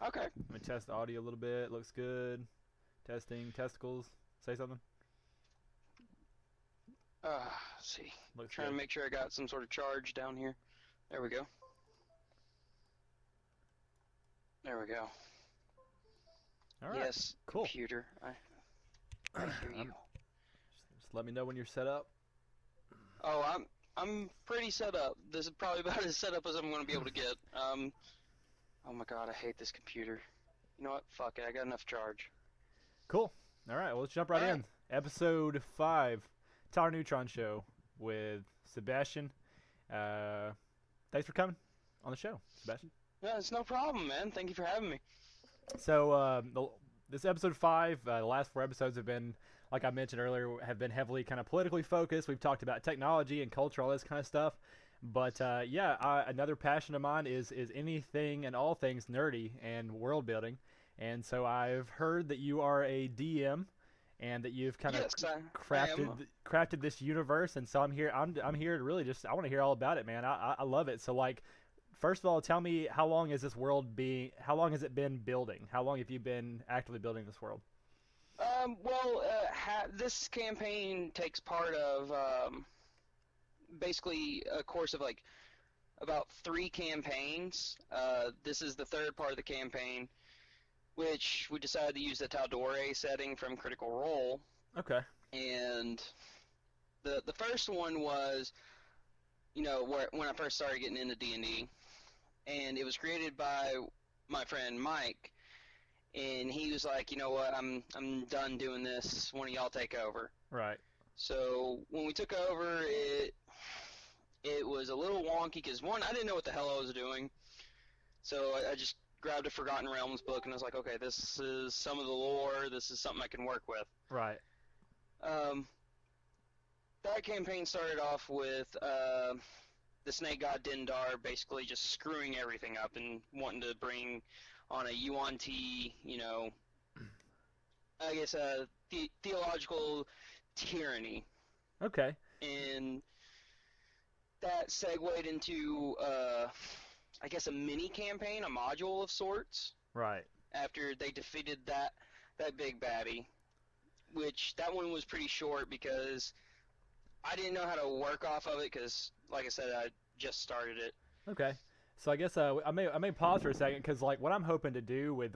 Okay. Let me test the audio a little bit. Looks good. Testing testicles. Say something. Let's see. Looks Trying to good. make sure I got some sort of charge down here. There we go. There we go. All right. Yes, Cool. computer. I hear you. Just let me know when you're set up. Oh, I'm pretty set up. This is probably about as set up as I'm going to be able to get. Oh my god, I hate this computer. You know what? Fuck it. I got enough charge. Cool. All right. Well, let's jump right All in. right. Episode 5, Tower Neutron Show with Sebastian. Thanks for coming on the show, Sebastian. Yeah, it's no problem, man. Thank you for having me. So this episode 5, the last 4 episodes have been, like I mentioned earlier, have been heavily kind of politically focused. We've talked about technology and culture, all this kind of stuff. But another passion of mine is anything and all things nerdy and world building. And so I've heard that you are a DM and that you've kind of Yes, I am. crafted this universe. And so I'm here to really just I want to hear all about it, man. I love it. So like, first of all, tell me, how long has this world being? How long has it been building? How long have you been actively building this world? This campaign takes part of basically a course of like about 3 campaigns. This is the third part of the campaign, which we decided to use the Taldore setting from Critical Role. Okay. And the first one was, when I first started getting into D&D, and it was created by my friend Mike, and he was like, you know what, I'm done doing this. One of y'all take over. Right. So when we took over, it was a little wonky because, one, I didn't know what the hell I was doing. So I just grabbed a Forgotten Realms book and I was like, okay, this is some of the lore. This is something I can work with. Right. Um, that campaign started off with the snake god Dindar basically just screwing everything up and wanting to bring on a Yuan-Ti, I guess theological tyranny. Okay. And that segued into, I guess, a mini campaign, a module of sorts. Right. After they defeated that big baddie, which that one was pretty short because I didn't know how to work off of it because, like I said, I just started it. Okay. So I guess I may pause for a second because like what I'm hoping to do with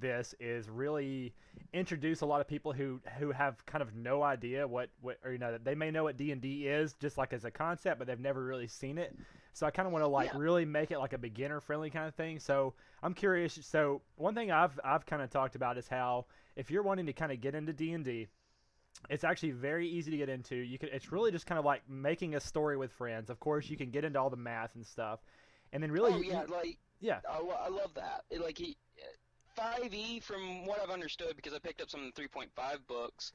this is really introduce a lot of people who have kind of no idea what or they may know what D&D is just like as a concept, but they've never really seen it. So I kind of want to really make it like a beginner friendly kind of thing. So I'm curious. So one thing I've kind of talked about is how if you're wanting to kind of get into D&D, it's actually very easy to get into. It's really just kind of like making a story with friends. Of course, you can get into all the math and stuff, and then really, yeah, I love that. 5e, from what I've understood, because I picked up some of the 3.5 books.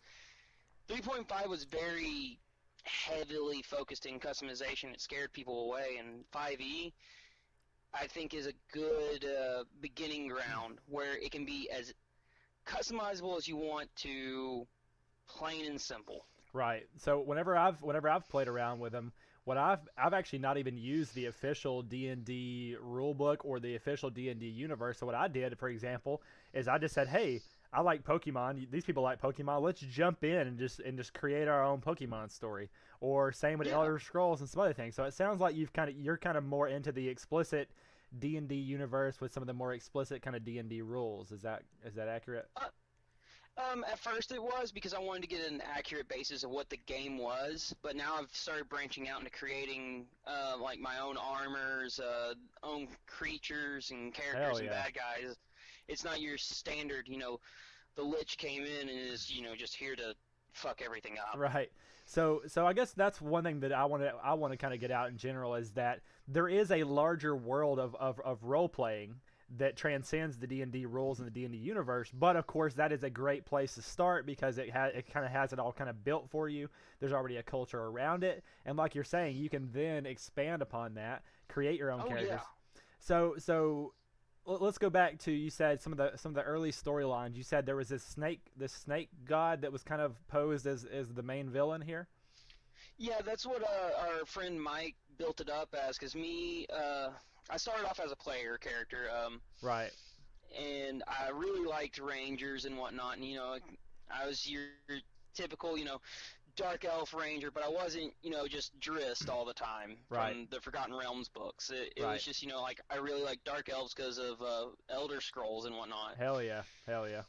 3.5 was very heavily focused in customization. It scared people away, and 5e, I think, is a good beginning ground where it can be as customizable as you want to. Plain and simple. Right. So whenever I've played around with them, what I've actually not even used the official D&D rulebook or the official D&D universe. So what I did, for example, is I just said, "Hey, I like Pokemon. These people like Pokemon. Let's jump in and just create our own Pokemon story." Or same with Elder Scrolls and some other things. So it sounds like you're kind of more into the explicit D&D universe with some of the more explicit kind of D&D rules. Is that accurate? At first it was because I wanted to get an accurate basis of what the game was, but now I've started branching out into creating like my own armors, own creatures and characters and bad guys. It's not your standard, the Lich came in and is, just here to fuck everything up. Right. So I guess that's one thing that I want to kind of get out in general is that there is a larger world of role playing that transcends the D&D rules in the D&D universe, but of course that is a great place to start because it kind of has it all kind of built for you. There's already a culture around it, and like you're saying, you can then expand upon that, create your own characters. Yeah. So let's go back to, you said some of the early storylines. You said there was this snake god that was kind of posed as the main villain here. Yeah, that's what our friend Mike built it up as, because I started off as a player character, Right. and I really liked Rangers and whatnot. And I was your typical, dark elf ranger, but I wasn't, just Drist all the time Right. from the Forgotten Realms books. It Right. was just, like I really like dark elves because of Elder Scrolls and whatnot. Hell yeah. Hell yeah.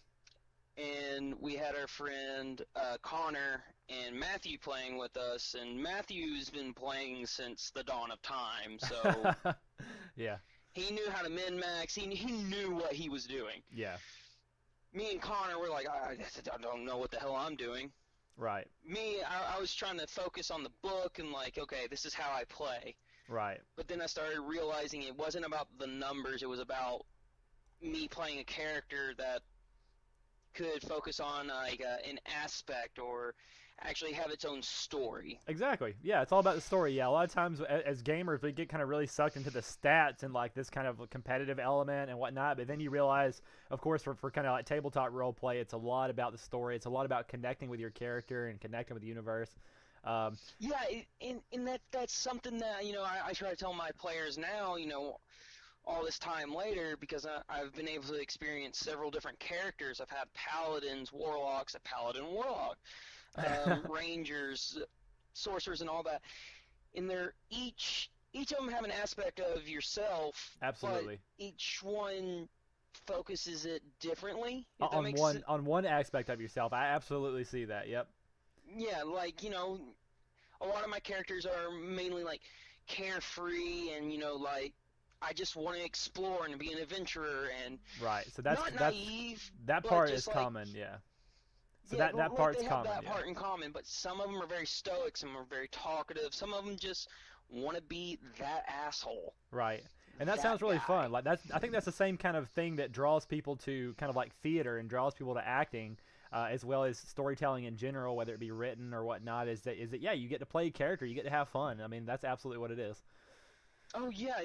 And we had our friend Connor and Matthew playing with us, and Matthew's been playing since the dawn of time, so Yeah. he knew how to min-max. He knew what he was doing. Yeah. Me and Connor were like, I don't know what the hell I'm doing. Right. I was trying to focus on the book and like, okay, this is how I play. Right. But then I started realizing it wasn't about the numbers. It was about me playing a character that could focus on like an aspect or actually have its own story. Exactly. Yeah, it's all about the story. Yeah, a lot of times as gamers, we get kind of really sucked into the stats and like this kind of competitive element and whatnot. But then you realize, of course, for kind of like tabletop role play, it's a lot about the story. It's a lot about connecting with your character and connecting with the universe. Yeah, and that's something that I try to tell my players now. All this time later, because I've been able to experience several different characters. I've had paladins, warlocks, a paladin warlock, rangers, sorcerers, and all that. And they're each of them have an aspect of yourself. Absolutely. But each one focuses it differently. On one aspect of yourself, I absolutely see that. Yep. Yeah, like a lot of my characters are mainly like carefree and like I just want to explore and be an adventurer and right. So that's not naive. That part is common, yeah. So yeah, that part's they common. Have that yeah. part in common, but some of them are very stoic, some are very talkative, some of them just want to be that asshole. Right. And that sounds really fun. Like I think that's the same kind of thing that draws people to kind of like theater and draws people to acting, as well as storytelling in general, whether it be written or whatnot. Is that yeah, you get to play a character, you get to have fun. I mean, that's absolutely what it is. Oh yeah,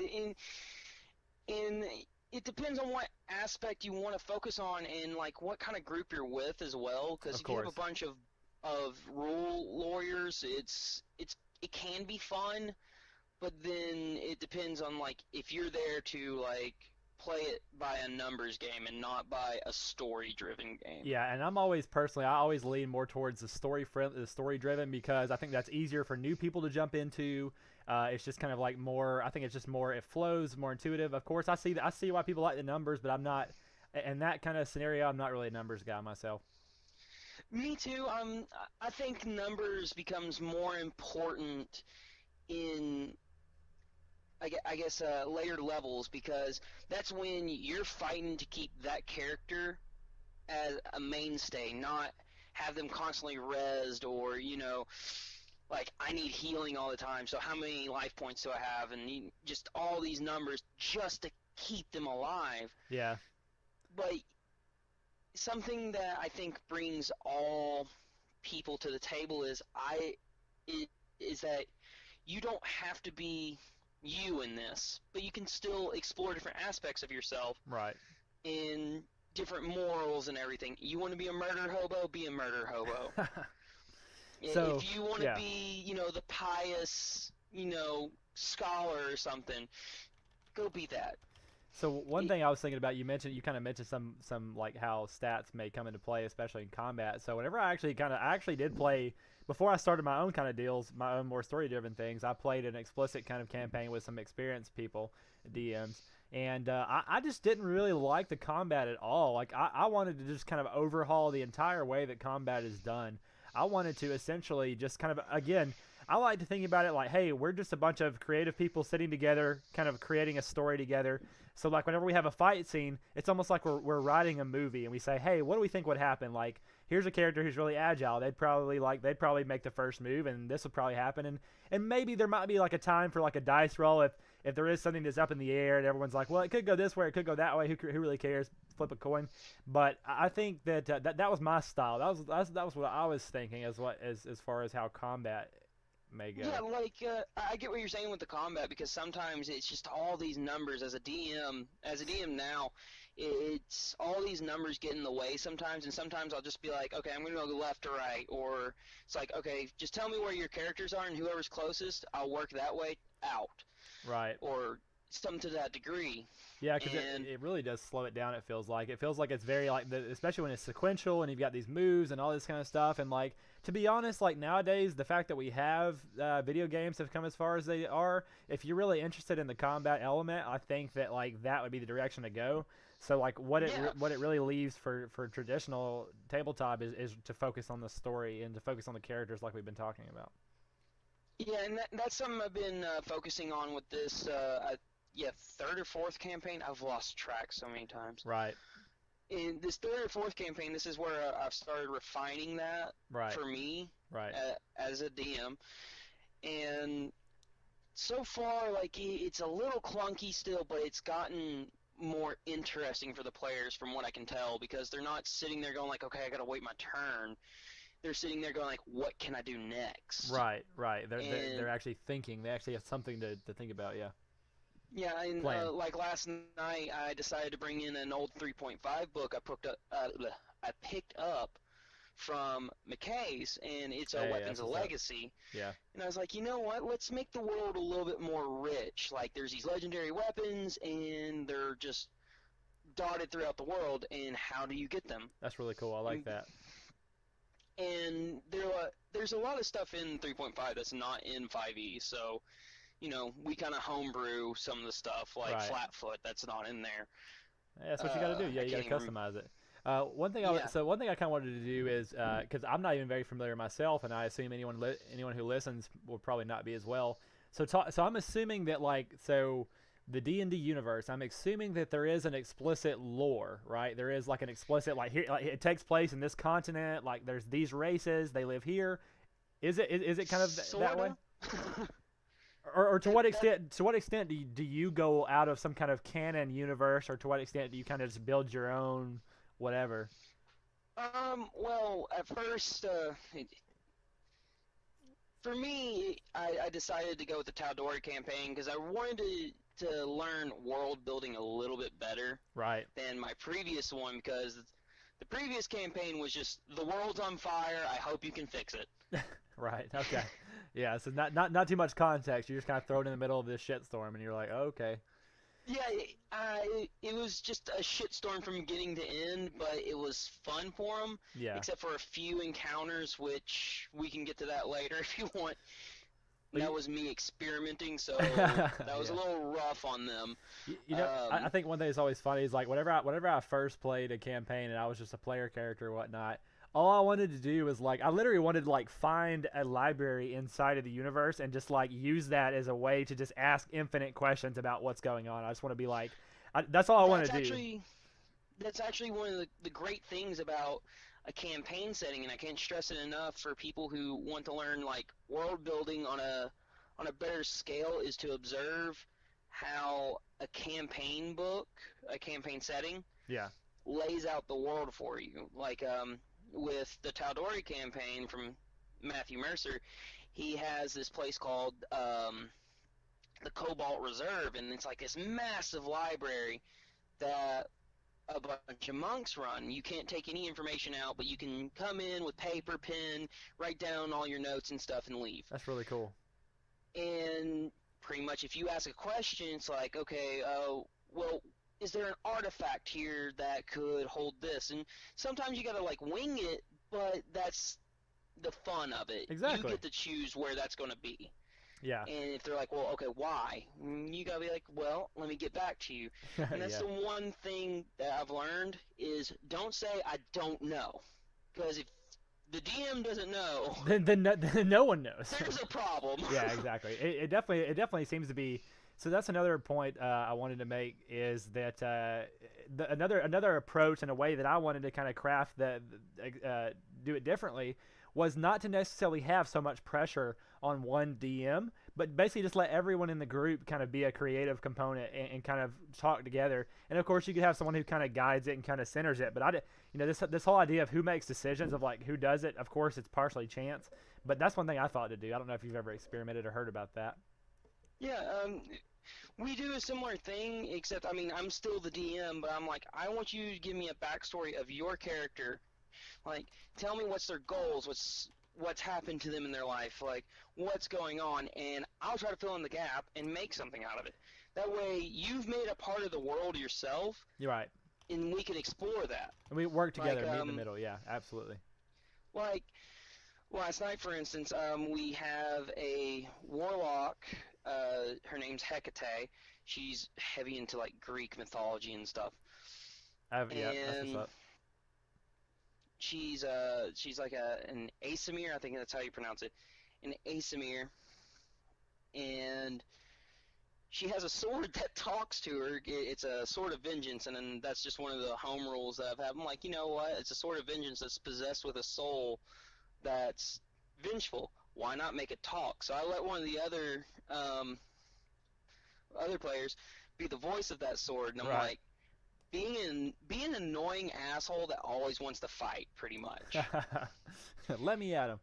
and it depends on what aspect you want to focus on and like what kind of group you're with as well. Because if you have a bunch of rule lawyers, it can be fun, but then it depends on like if you're there to like play it by a numbers game and not by a story-driven game. Yeah, and I always lean more towards the story-driven because I think that's easier for new people to jump into. It's just kind of like more. I think it's just more. It flows more intuitive. Of course, I see why people like the numbers, but I'm not. In that kind of scenario, I'm not really a numbers guy myself. Me too. I think numbers becomes more important in I guess later levels because that's when you're fighting to keep that character as a mainstay, not have them constantly rezzed or like I need healing all the time. So how many life points do I have? And just all these numbers just to keep them alive. Yeah. But something that I think brings all people to the table is that you don't have to be you in this, but you can still explore different aspects of yourself. Right. In different morals and everything. You want to be a murder hobo? Be a murder hobo. So, if you want to be, the pious, scholar or something, go be that. So one thing I was thinking about, you kind of mentioned some like how stats may come into play, especially in combat. So whenever I actually did play before I started my own kind of deals, my own more story-driven things. I played an explicit kind of campaign with some experienced people, DMs, and I just didn't really like the combat at all. Like I wanted to just kind of overhaul the entire way that combat is done. I wanted to essentially just kind of, again, I like to think about it like, hey, we're just a bunch of creative people sitting together, kind of creating a story together. So like whenever we have a fight scene, it's almost like we're writing a movie, and we say, hey, what do we think would happen? Like, here's a character who's really agile. They'd probably make the first move, and this would probably happen. And maybe there might be like a time for like a dice roll if there is something that's up in the air and everyone's like, well, it could go this way, it could go that way. Who really cares? Flip a coin. But I think that that was my style. That was what I was thinking as far as how combat may go. Yeah, like I get what you're saying with the combat, because sometimes it's just all these numbers as a DM. As a DM now, it's all these numbers get in the way sometimes, and sometimes I'll just be like, okay, I'm going to go left or right, or it's like, okay, just tell me where your characters are, and whoever's closest, I'll work that way out. Right. Or some to that degree. Yeah, because And it really does slow it down. It feels like it's very like especially when it's sequential and you've got these moves and all this kind of stuff. And like to be honest, like nowadays the fact that we have video games have come as far as they are. If you're really interested in the combat element, I think that like that would be the direction to go. So like what it really leaves for traditional tabletop is to focus on the story and to focus on the characters like we've been talking about. yeah, and that's something I've been focusing on with this. Third or fourth campaign. I've lost track so many times. Right. In this third or fourth campaign, this is where I've started refining that for me, right, as a DM. And so far, like it's a little clunky still, but it's gotten more interesting for the players from what I can tell, because they're not sitting there going like, okay, I gotta wait my turn. They're sitting there going like, what can I do next? Right. They're actually thinking. They actually have something to think about. Yeah. Yeah, and like last night, I decided to bring in an old 3.5 book I picked up from McKay's, and it's Weapons of Legacy. Yeah. And I was like, you know what? Let's make the world a little bit more rich. Like, there's these legendary weapons, and they're just dotted throughout the world, and how do you get them? That's really cool. I like that. And there's a lot of stuff in 3.5 that's not in 5e, so we kind of homebrew some of the stuff, like Flatfoot, that's not in there. Yeah, that's what you got to do. Yeah, you got to customize it. One thing I kind of wanted to do is because I'm not even very familiar myself, and I assume anyone who listens will probably not be as well. So I'm assuming that the D&D universe, I'm assuming that there is an explicit lore, right? There is like an explicit here, like it takes place in this continent. Like there's these races, they live here. Is it kind of that way? Or to what extent do you go out of some kind of canon universe, or to what extent do you kind of just build your own whatever? Well, at first, for me, I decided to go with the Tal'Dorei campaign because I wanted to learn world building a little bit better than my previous one, because the previous campaign was just, the world's on fire, I hope you can fix it. Right, okay. Yeah, so not too much context. You're just kind of thrown in the middle of this shitstorm, and you're like, oh, okay. Yeah, it was just a shitstorm from beginning to end, but it was fun for them. Yeah. Except for a few encounters, which we can get to that later if you want. That was me experimenting, so that was a little rough on them. I think one thing that's always funny is like whenever I first played a campaign and I was just a player character or whatnot, all I wanted to do was I literally wanted to find a library inside of the universe and just use that as a way to just ask infinite questions about what's going on. I just want to be that's all I want to do. That's actually one of the great things about a campaign setting, and I can't stress it enough for people who want to learn world building on a better scale, is to observe how a campaign setting lays out the world for you. With the Tal'Dorei campaign from Matthew Mercer, he has this place called the Cobalt Reserve, and it's this massive library that a bunch of monks run. You can't take any information out, but you can come in with paper, pen, write down all your notes and stuff, and leave. That's really cool. And pretty much if you ask a question, it's like, okay, well, is there an artifact here that could hold this? And sometimes you gotta wing it, but that's the fun of it. Exactly. You get to choose where that's going to be. Yeah. And if they're well, okay, why? You gotta be well, let me get back to you. And that's the one thing that I've learned is don't say I don't know, because if the DM doesn't know, then no one knows. There's a problem. Yeah, exactly. It definitely seems to be. So that's another point I wanted to make, is that another approach and a way that I wanted to kind of craft do it differently was not to necessarily have so much pressure on one DM, but basically just let everyone in the group kind of be a creative component and kind of talk together. And of course, you could have someone who kind of guides it and kind of centers it. But this whole idea of who makes decisions, of who does it, of course, it's partially chance. But that's one thing I thought to do. I don't know if you've ever experimented or heard about that. Yeah, we do a similar thing, except, I'm still the DM, but I'm I want you to give me a backstory of your character. Tell me what's their goals, what's happened to them in their life, what's going on, and I'll try to fill in the gap and make something out of it. That way, you've made a part of the world yourself, You're right. and we can explore that. And we work together, Like, meet in the middle. Yeah, absolutely. like last night, for instance, we have a warlock. Her name's Hecate. She's heavy into like Greek mythology and stuff. Yeah, that's what's And up. she's like an Asimir. I think that's how you pronounce it. An Asimir, and she has a sword that talks to her. It's a sword of vengeance, and then that's just one of the home rules that I've had. I'm like, you know what? It's a sword of vengeance that's possessed with a soul that's vengeful. Why not make it talk? So I let one of the other players be the voice of that sword, and I'm Right. like, be an annoying asshole that always wants to fight, pretty much. Let me at him.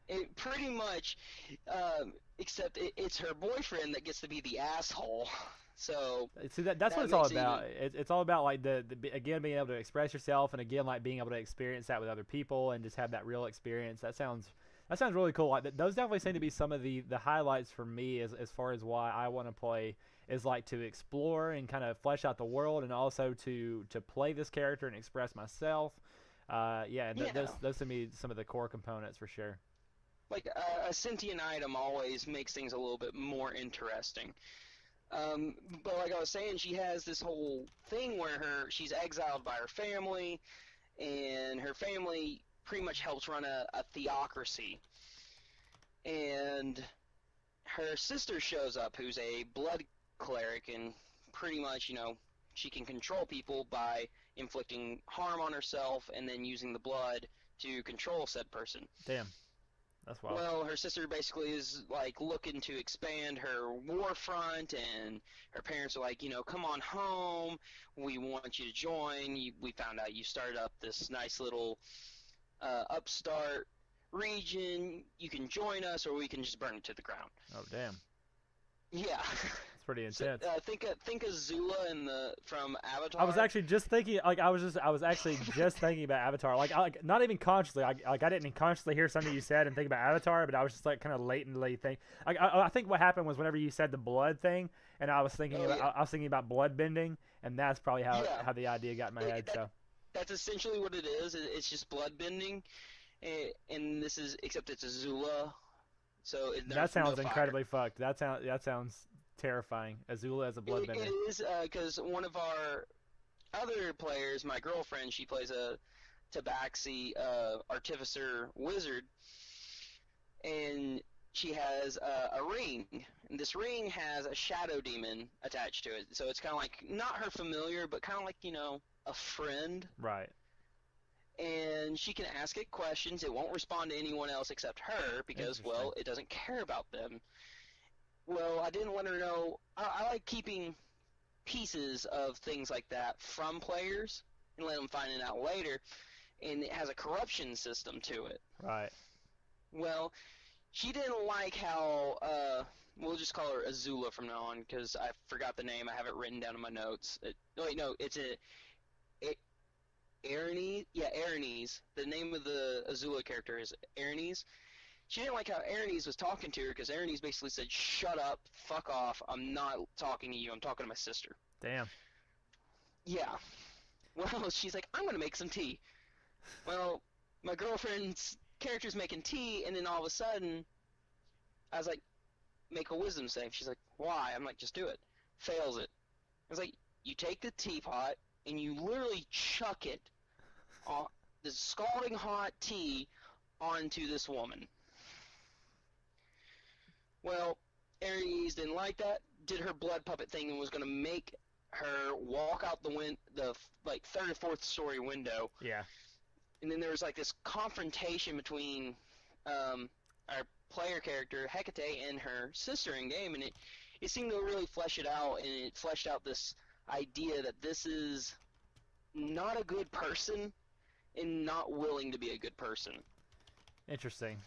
It pretty much, except it's her boyfriend that gets to be the asshole. So See that's what that it's all makes it about. even. It's all about like again being able to express yourself, and again like being able to experience that with other people and just have that real experience. That sounds really cool. Like those definitely seem to be some of the highlights for me as far as why I want to play is like to explore and kind of flesh out the world, and also to play this character and express myself. Yeah, those to me some of the core components for sure. Like a sentient item always makes things a little bit more interesting. But like I was saying, she has this whole thing where she's exiled by her family, and her family pretty much helps run a theocracy. And her sister shows up, who's a blood cleric, and pretty much, she can control people by inflicting harm on herself and then using the blood to control said person. Damn, that's wild. Well, her sister basically is like looking to expand her war front, and her parents are like, come on home. We want you to join. We found out you started up this nice little upstart region. You can join us, or we can just burn it to the ground. Oh damn, Yeah. it's pretty So, intense. think of Zula from Avatar. I was actually just thinking, like I was actually just thinking about Avatar, like not even consciously, I didn't consciously hear something you said and think about Avatar, but I was just like kind of latently think, I think what happened was whenever you said the blood thing, and I was thinking I was thinking about blood bending, and that's probably how the idea got in my head. So that's essentially what it is. It's just blood bending, and this is except it's a Zula, so that sounds no incredibly fucked. That sounds terrifying. Azula as a bloodbender. It is because one of our other players, my girlfriend, she plays a Tabaxi artificer wizard, and she has a ring. And this ring has a shadow demon attached to it, so it's kind of like not her familiar, but kind of like a friend. Right. And she can ask it questions. It won't respond to anyone else except her because, well, it doesn't care about them. Well, I didn't let her know. I like keeping pieces of things like that from players and let them find it out later. And it has a corruption system to it. Right. Well, she didn't like how, we'll just call her Azula from now on because I forgot the name. I have it written down in my notes. It's Erinys. Yeah, Erinys. The name of the Azula character is Erinys. She didn't like how Erinys was talking to her because Erinys basically said, "Shut up, fuck off. I'm not talking to you. I'm talking to my sister." Damn. Yeah. Well, she's like, "I'm gonna make some tea." Well, my girlfriend's character's making tea, and then all of a sudden, I was like, "Make a wisdom save." She's like, "Why?" I'm like, "Just do it." Fails it. I was like, "You take the teapot and you literally chuck it, the scalding hot tea, onto this woman." Well, Aries didn't like that, did her blood puppet thing, and was going to make her walk out the like third or fourth story window. Yeah. And then there was like this confrontation between our player character Hecate and her sister in game, and it seemed to really flesh it out, and it fleshed out this idea that this is not a good person and not willing to be a good person. Interesting.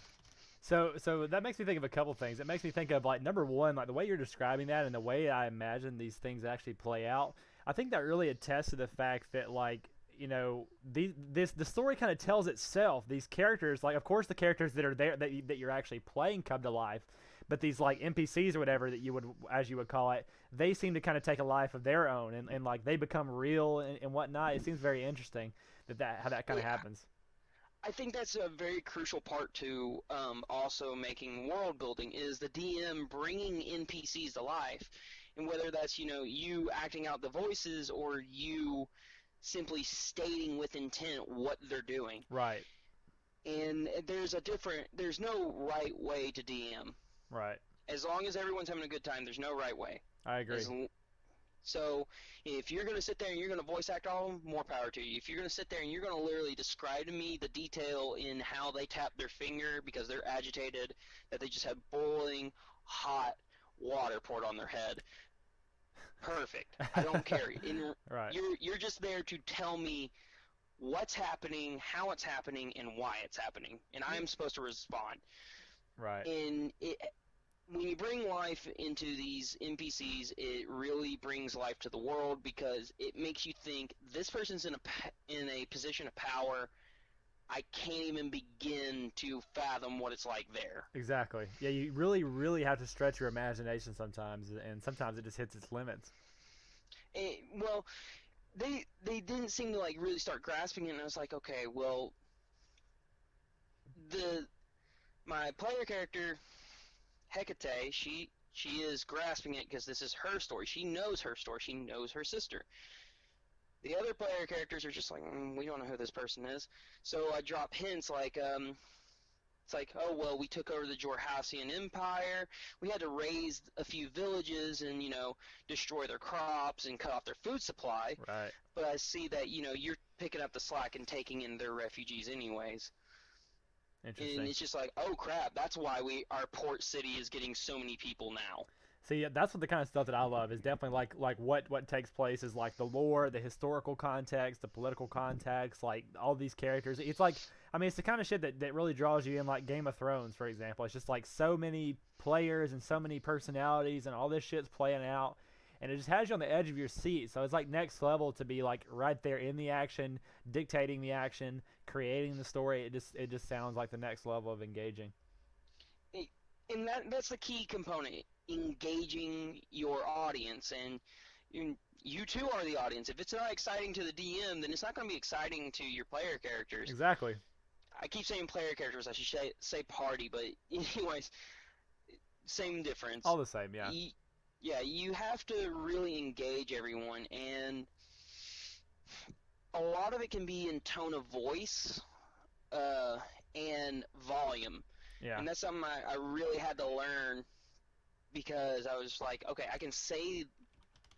So that makes me think of a couple things. It makes me think of, like, number one, like the way you're describing that and the way I imagine these things actually play out. I think that really attests to the fact that, like, the story kind of tells itself. These characters, like, of course, the characters that are there that you're actually playing come to life, but these like NPCs or whatever that you would, as you would call it, they seem to kind of take a life of their own, and like they become real and whatnot. It seems very interesting how that kind of happens. I think that's a very crucial part to also making world building is the DM bringing NPCs to life, and whether that's you acting out the voices or you simply stating with intent what they're doing. Right. And there's no right way to DM. Right. As long as everyone's having a good time, there's no right way. I agree. So if you're going to sit there and you're going to voice act all of them, more power to you. If you're going to sit there and you're going to literally describe to me the detail in how they tap their finger because they're agitated, that they just had boiling hot water poured on their head, perfect. I don't care. Right. You're just there to tell me what's happening, how it's happening, and why it's happening, and I'm supposed to respond. Right. And when you bring life into these NPCs, it really brings life to the world because it makes you think this person's in a position of power. I can't even begin to fathom what it's like there. Exactly. Yeah, you really, really have to stretch your imagination sometimes, and sometimes it just hits its limits. Well, they didn't seem to like really start grasping it, and I was like, okay, well, my player character, Hecate, she is grasping it because this is her story. She knows her story. She knows her sister. The other player characters are just like, we don't know who this person is. So I drop hints like, it's like, oh, well, we took over the Jorhassian Empire. We had to raise a few villages and, destroy their crops and cut off their food supply. Right. But I see that, you're picking up the slack and taking in their refugees anyways. Interesting. And it's just like, oh, crap, that's why our port city is getting so many people now. See, that's what the kind of stuff that I love is definitely like what takes place is like the lore, the historical context, the political context, like all these characters. It's like, I mean, it's the kind of shit that really draws you in, like Game of Thrones, for example. It's just like so many players and so many personalities and all this shit's playing out, and it just has you on the edge of your seat. So it's like next level to be like right there in the action, dictating the action, creating the story. It just sounds like the next level of engaging. And that's the key component. Engaging your audience, and you too are the audience. If it's not exciting to the DM, then it's not going to be exciting to your player characters. Exactly. I keep saying player characters. I should say party, but anyways, same difference. All the same, yeah. You have to really engage everyone, and a lot of it can be in tone of voice and volume. Yeah. And that's something I really had to learn. Because I was like, okay, I can say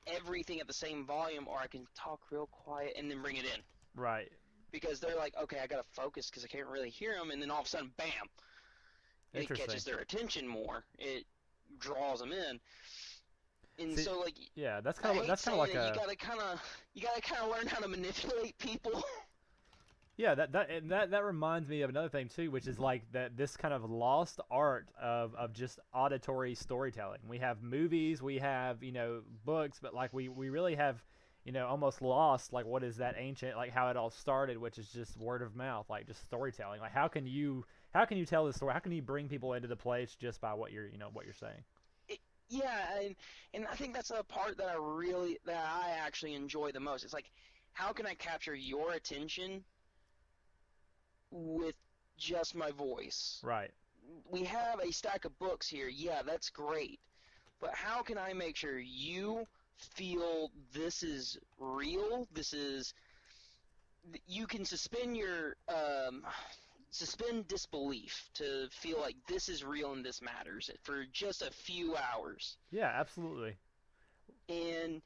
everything at the same volume, or I can talk real quiet and then bring it in. Right. Because they're like, okay, I gotta focus because I can't really hear them, and then all of a sudden, bam! It catches their attention more. It draws them in. And so, like, yeah, that's kind of like you gotta kind of learn how to manipulate people. Yeah, that reminds me of another thing too, which is like this kind of lost art of just auditory storytelling. We have movies, we have books, but like we really have almost lost like what is that ancient, like how it all started, which is just word of mouth, like just storytelling. Like how can you tell this story? How can you bring people into the place just by what you're saying? Yeah, and I think that's a part that I actually enjoy the most. It's like, how can I capture your attention with just my voice? Right. We have a stack of books here. Yeah, that's great. But how can I make sure you feel this is real? You can suspend disbelief to feel like this is real and this matters for just a few hours. Yeah, absolutely. And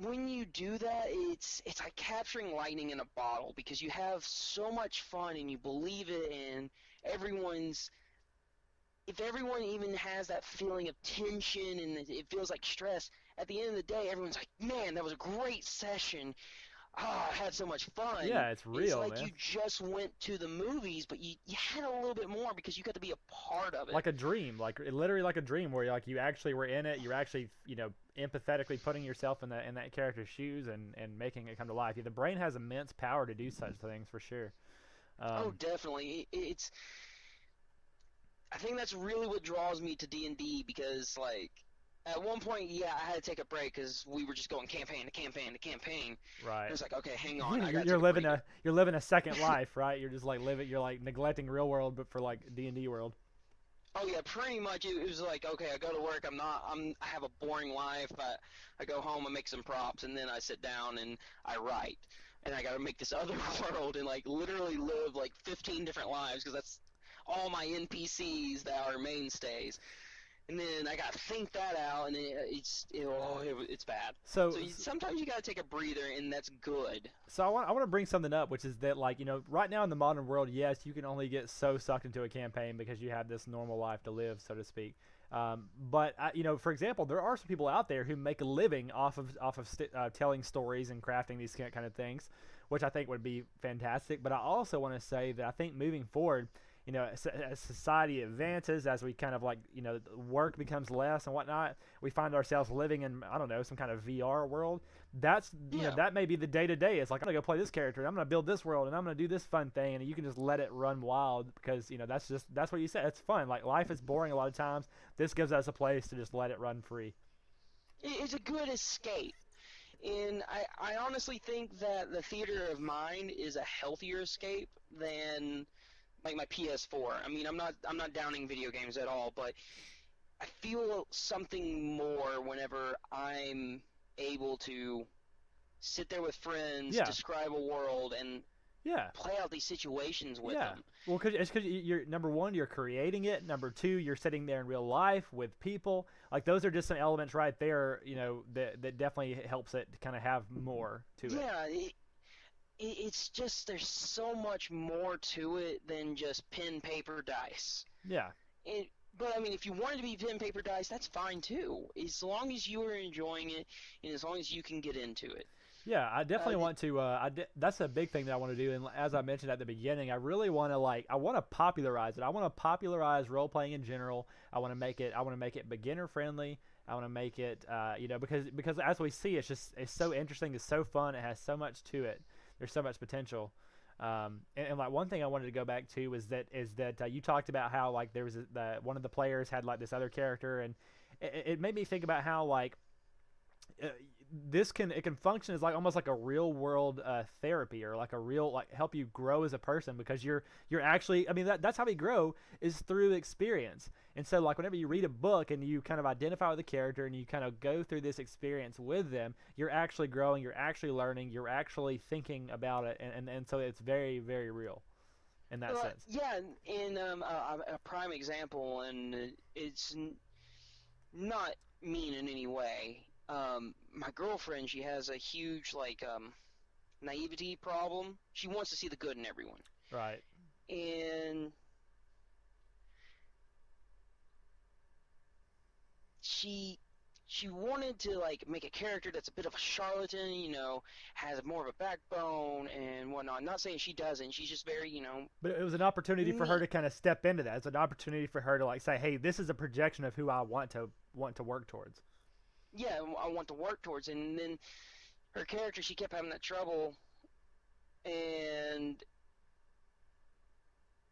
when you do that, it's like capturing lightning in a bottle because you have so much fun and you believe it, and if everyone even has that feeling of tension and it feels like stress, at the end of the day, everyone's like, man, that was a great session. I had so much fun. Yeah, it's real, it's like man. You just went to the movies, but you had a little bit more because you got to be a part of it. Like a dream, literally like a dream where you actually were in it. You're actually empathetically putting yourself in that character's shoes and making it come to life. Yeah, the brain has immense power to do such things for sure. Oh, definitely. I think that's really what draws me to D&D because, like, at one point, yeah, I had to take a break because we were just going campaign to campaign to campaign. Right. And it's like, okay, hang on, I you're, gotta you're take a living breather. you're living a second life, right? You're just like living. You're like neglecting real world, but for like D&D world. Oh yeah, pretty much. It was like, okay, I go to work. I have a boring life. I go home, I make some props, and then I sit down and I write. And I got to make this other world and like literally live like 15 different lives because that's all my NPCs that are mainstays. And then I got to think that out, and it's bad. So So sometimes you got to take a breather, and that's good. So I want to bring something up, which is that, like, right now in the modern world, yes, you can only get so sucked into a campaign because you have this normal life to live, so to speak. But for example, there are some people out there who make a living off of telling stories and crafting these kind of things, which I think would be fantastic. But I also want to say that I think moving forward, as society advances, as we kind of like, work becomes less and whatnot, we find ourselves living in, I don't know, some kind of VR world. That's, that may be the day to day. It's like, I'm going to go play this character and I'm going to build this world and I'm going to do this fun thing. And you can just let it run wild because, that's what you said. It's fun. Like, life is boring a lot of times. This gives us a place to just let it run free. It's a good escape. And I honestly think that the theater of mind is a healthier escape than like my PS4. I mean, I'm not downing video games at all, but I feel something more whenever I'm able to sit there with friends, describe a world, and play out these situations with them. Well, it's because you're, number one, you're creating it. Number two, you're sitting there in real life with people. Like, those are just some elements right there, that definitely helps it to kind of have more to it. Yeah, it's just there's so much more to it than just pen, paper, dice. Yeah. But I mean, if you want it to be pen, paper, dice, that's fine too. As long as you are enjoying it, and as long as you can get into it. Yeah, I definitely want to. That's a big thing that I want to do. And as I mentioned at the beginning, I really want to I want to popularize it. I want to popularize role playing in general. I want to make it beginner friendly. I want to make it, because as we see, it's so interesting. It's so fun. It has so much to it. There's so much potential. And like, one thing I wanted to go back to is that you talked about how, like, there was one of the players had like this other character, and it made me think about how, like, it can function as like almost like a real world therapy, or like a real, like, help you grow as a person, because you're actually, I mean, that's how we grow, is through experience. And so, like, whenever you read a book and you kind of identify with the character and you kind of go through this experience with them, you're actually growing, you're actually learning, you're actually thinking about it, and so it's very, very real in that sense. Yeah, in a prime example, and it's not mean in any way. My girlfriend, she has a huge, like, naivety problem. She wants to see the good in everyone. Right. And she wanted to, like, make a character that's a bit of a charlatan, has more of a backbone and whatnot. I'm not saying she doesn't. She's just very, But it was an opportunity for her to kind of step into that. It's an opportunity for her to, like, say, hey, this is a projection of who I want to work towards. Yeah, I want to work towards. And then her character, she kept having that trouble, and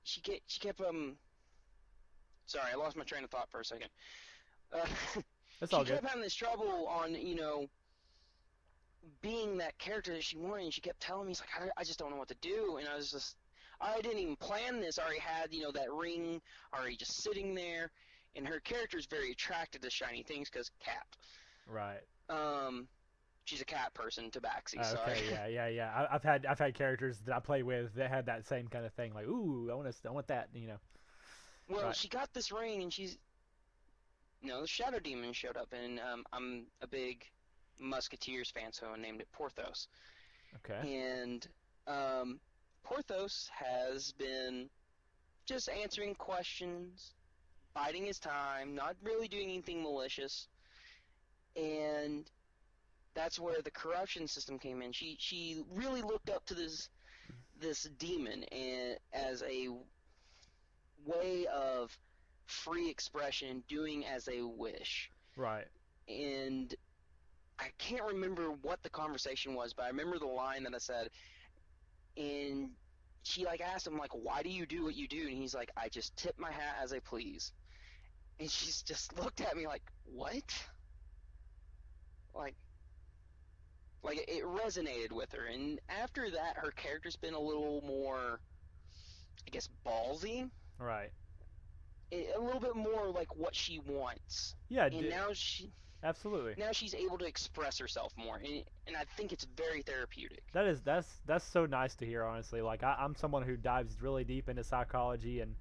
she kept sorry, I lost my train of thought for a second. That's all good. She kept having this trouble on, being that character that she wanted, and she kept telling me, I just don't know what to do, and I didn't even plan this. I already had, that ring already just sitting there, and her character is very attracted to shiny things because cat. Right. She's a cat person, Tabaxi. Okay, sorry. yeah. I've had characters that I play with that had that same kind of thing, like, ooh, I want that, Well, right. she got this ring, and she's, the Shadow Demon showed up, and I'm a big Musketeers fan, so I named it Porthos. Okay. And Porthos has been just answering questions, biding his time, not really doing anything malicious, and that's where the corruption system came in. She really looked up to this demon as a way of free expression, doing as they wish. Right. And I can't remember what the conversation was, but I remember the line that I said, and she like asked him like, why do you do what you do? And he's like, I just tip my hat as I please. And she's just looked at me like, what? Like it resonated with her. And after that, her character's been a little more, I guess, ballsy. Right. A little bit more like what she wants. Yeah. And Absolutely. now she's able to express herself more, and I think it's very therapeutic. That's so nice to hear, honestly. Like I'm someone who dives really deep into psychology and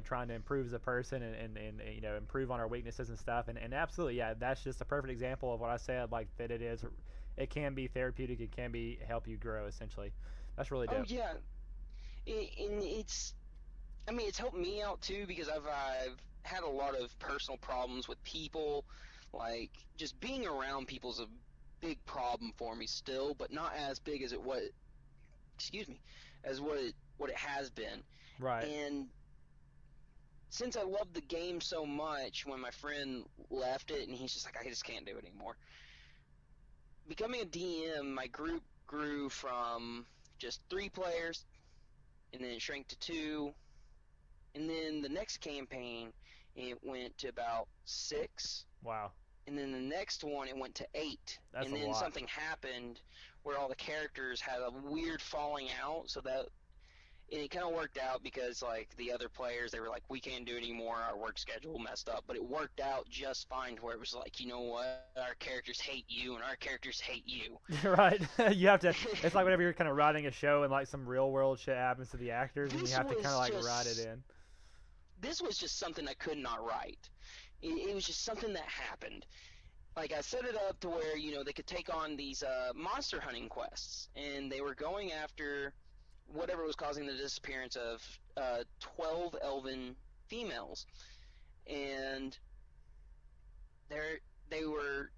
trying to improve as a person and improve on our weaknesses and stuff, and absolutely, yeah, that's just a perfect example of what I said, like that it can be therapeutic, it can be help you grow, essentially. That's really dope. Oh yeah, and it's helped me out too, because I've had a lot of personal problems with people. Like, just being around people's a big problem for me still, but not as big as it was, as what it has been. Right. And since I loved the game so much, when my friend left it and he's just like, I just can't do it anymore. Becoming a DM, my group grew from just 3 players, and then it shrank to 2, and then the next campaign, it went to about 6. Wow. And then the next one, it went to 8. That's and a then lot. Something happened where all the characters had a weird falling out, so that it kind of worked out, because like the other players, they were like, we can't do it anymore, our work schedule messed up. But it worked out just fine, where it was like, you know what, our characters hate you and our characters hate you. Right. You have to, it's like whenever you're kind of writing a show and like some real world shit happens to the actors, and you have to kind of like write it in. This was just something I could not write. It was just something that happened. Like, I set it up to where, they could take on these monster hunting quests, and they were going after whatever was causing the disappearance of 12 elven females. And they were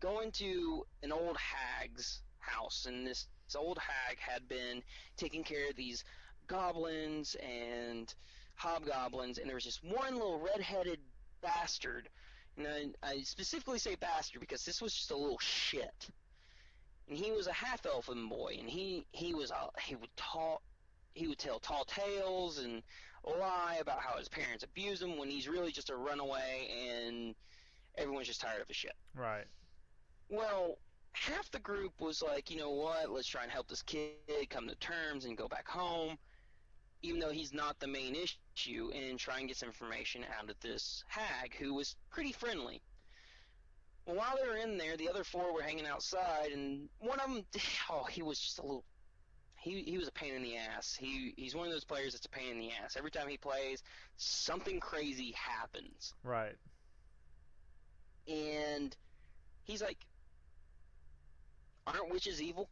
going to an old hag's house, and this old hag had been taking care of these goblins and hobgoblins, and there was just one little red-headed bastard. And I specifically say bastard because this was just a little shit. And he was a half-elfin boy, and he would tell tall tales and lie about how his parents abused him, when he's really just a runaway and everyone's just tired of his shit. Right. Well, half the group was like, you know what, let's try and help this kid come to terms and go back home, even though he's not the main issue, and try and get some information out of this hag, who was pretty friendly. Well, while they were in there, the other 4 were hanging outside, and one of them, he was just a little, he was a pain in the ass. He's one of those players that's a pain in the ass. Every time he plays, something crazy happens. Right. And he's like, aren't witches evil?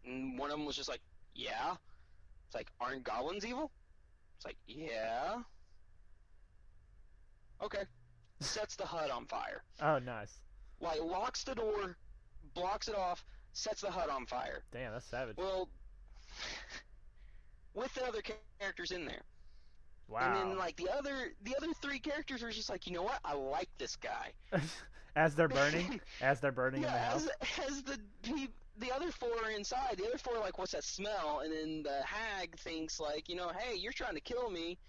And one of them was just like, yeah. It's like, aren't goblins evil? It's like, yeah. Okay. Sets the hut on fire. Oh, nice. Like, locks the door, blocks it off, sets the hut on fire. Damn, that's savage. Well, with the other characters in there. Wow. And then, like, the other 3 characters were just like, you know what? I like this guy. As they're burning? As they're burning in the house? As the other 4 are inside. The other 4 are like, what's that smell? And then the hag thinks, like, hey, you're trying to kill me.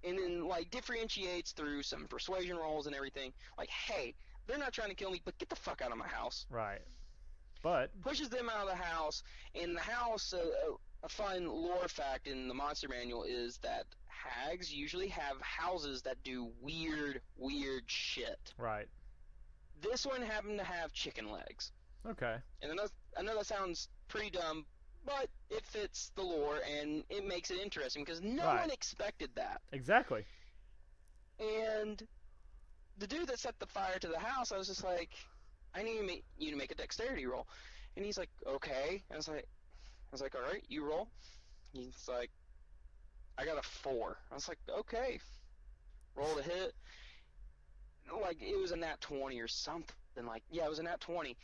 And then, like, differentiates through some persuasion rolls and everything. Like, hey, they're not trying to kill me, but get the fuck out of my house. Right. But pushes them out of the house. And the house, a fun lore fact in the monster manual is that hags usually have houses that do weird shit. Right. This one happened to have chicken legs. Okay. And I know that sounds pretty dumb, but it fits the lore and it makes it interesting, because no one expected that. Exactly. And the dude that set the fire to the house, I was just like, I need you to make a dexterity roll. And he's like, okay. And I was like, all right, you roll. He's like, I got a 4. I was like, okay. Roll to hit. Like, it was a nat 20 or something. Like, yeah, it was a nat 20.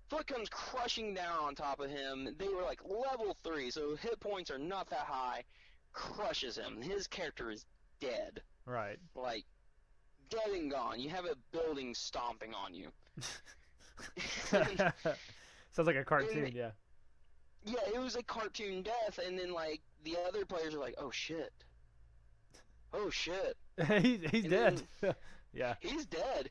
Foot comes crushing down on top of him. They were like level 3, so hit points are not that high. Crushes him. His character is dead. Right. Like, dead and gone. You have a building stomping on you. Sounds like a cartoon, yeah. yeah, it was a cartoon death, and then like the other players are like, oh shit, He's and dead. then Yeah. he's dead.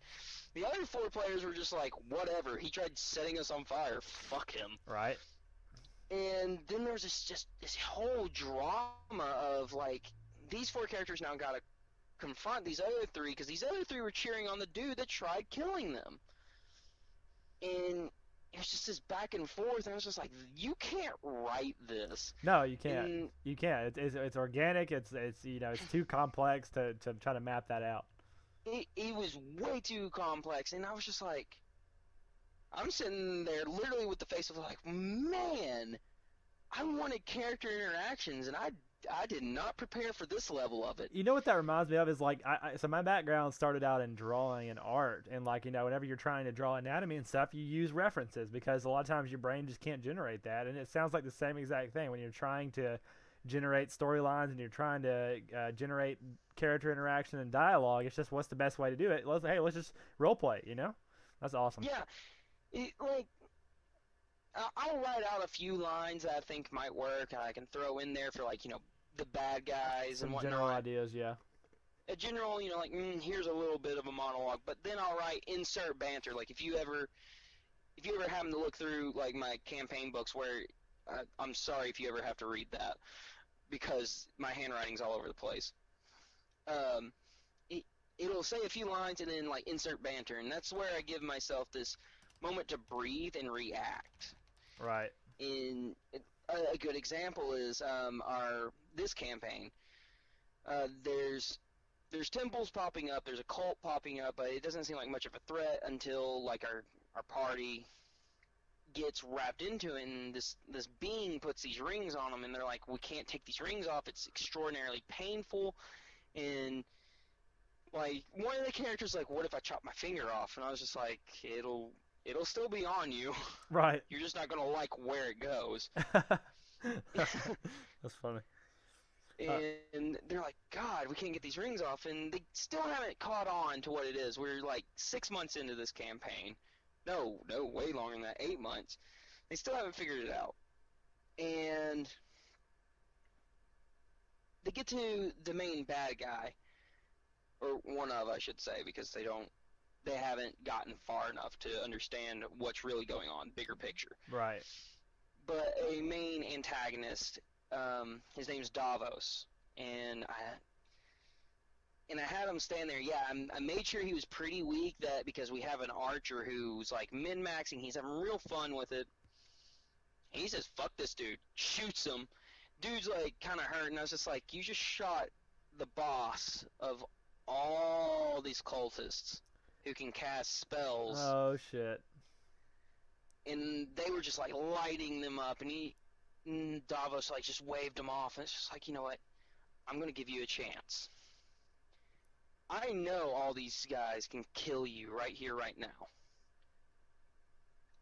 The other four players were just like, whatever. He tried setting us on fire. Fuck him. Right. And then there's this whole drama of like these four characters now gotta confront these other three because these other three were cheering on the dude that tried killing them. And it was just this back and forth, and I was just like, you can't write this. No, you can't. And You can't. It's organic. It's it's too complex to try to map that out. it was way too complex, and I was just like, I'm sitting there literally with the face of like, man, I wanted character interactions, and I did not prepare for this level of it. You know what that reminds me of is like so my background started out in drawing and art, and like whenever you're trying to draw anatomy and stuff, you use references because a lot of times your brain just can't generate that, and it sounds like the same exact thing when you're trying to generate storylines and you're trying to generate character interaction and dialogue. It's just what's the best way to do it. Let's just role play. That's awesome. Yeah, like I'll write out a few lines that I think might work, and I can throw in there for like the bad guys Some and whatnot. general ideas, yeah. A general, like here's a little bit of a monologue, but then I'll write insert banter. Like if you ever happen to look through like my campaign books, where I'm sorry if you ever have to read that because my handwriting's all over the place. It'll say a few lines and then like insert banter, and that's where I give myself this moment to breathe and react. Right. In a good example is this campaign. There's temples popping up. There's a cult popping up, but it doesn't seem like much of a threat until like our party gets wrapped into it, and this being puts these rings on them, and they're like, we can't take these rings off. It's extraordinarily painful, and like one of the characters like, what if I chop my finger off? And I was just like, it'll still be on you. Right. You're just not gonna like where it goes. That's funny. And they're like, God, we can't get these rings off, and they still haven't caught on to what it is. We're like 6 months into this campaign. No, way longer than that, 8 months. They still haven't figured it out. And they get to the main bad guy, or one of, I should say, because they haven't gotten far enough to understand what's really going on, bigger picture. Right. But a main antagonist, his name's Davos, and I had him stand there. Yeah, I made sure he was pretty weak, that because we have an archer who's like min-maxing. He's having real fun with it. He says, "Fuck this dude," shoots him. Dude's like kind of hurt, and I was just like, you just shot the boss of all these cultists who can cast spells. Oh shit. And they were just like lighting them up, and Davos like just waved them off, and it's just like, you know what? I'm gonna give you a chance. I know all these guys can kill you right here, right now.